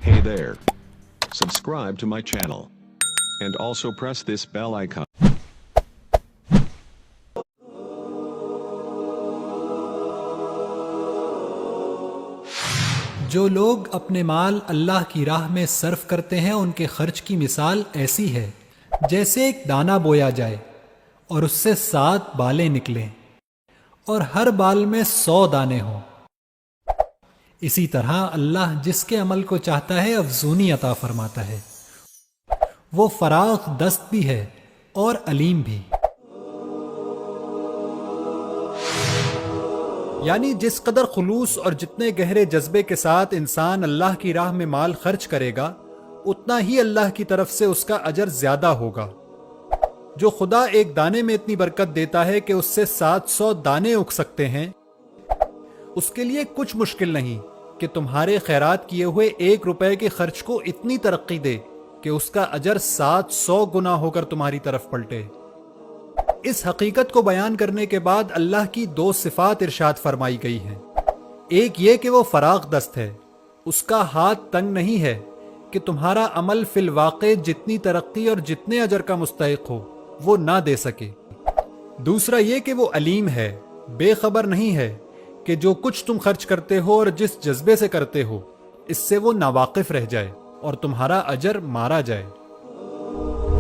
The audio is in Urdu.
Hey there. Subscribe to my channel. And also press this bell icon. جو لوگ اپنے مال اللہ کی راہ میں صرف کرتے ہیں ان کے خرچ کی مثال ایسی ہے جیسے ایک دانہ بویا جائے اور اس سے 7 بالیں نکلیں اور ہر بال میں 100 دانے ہوں۔ اسی طرح اللہ جس کے عمل کو چاہتا ہے افزونی عطا فرماتا ہے، وہ فراخ دست بھی ہے اور علیم بھی۔ یعنی جس قدر خلوص اور جتنے گہرے جذبے کے ساتھ انسان اللہ کی راہ میں مال خرچ کرے گا، اتنا ہی اللہ کی طرف سے اس کا اجر زیادہ ہوگا۔ جو خدا ایک دانے میں اتنی برکت دیتا ہے کہ اس سے 700 دانے اگ سکتے ہیں، اس کے لیے کچھ مشکل نہیں کہ تمہارے خیرات کیے ہوئے 1 روپے کے خرچ کو اتنی ترقی دے کہ اس کا اجر 700 گنا ہو کر تمہاری طرف پلٹے۔ اس حقیقت کو بیان کرنے کے بعد اللہ کی 2 صفات ارشاد فرمائی گئی ہیں۔ ایک یہ کہ وہ فراغ دست ہے، اس کا ہاتھ تنگ نہیں ہے کہ تمہارا عمل فی الواقع جتنی ترقی اور جتنے اجر کا مستحق ہو وہ نہ دے سکے۔ دوسرا یہ کہ وہ علیم ہے، بے خبر نہیں ہے کہ جو کچھ تم خرچ کرتے ہو اور جس جذبے سے کرتے ہو اس سے وہ ناواقف رہ جائے اور تمہارا اجر مارا جائے۔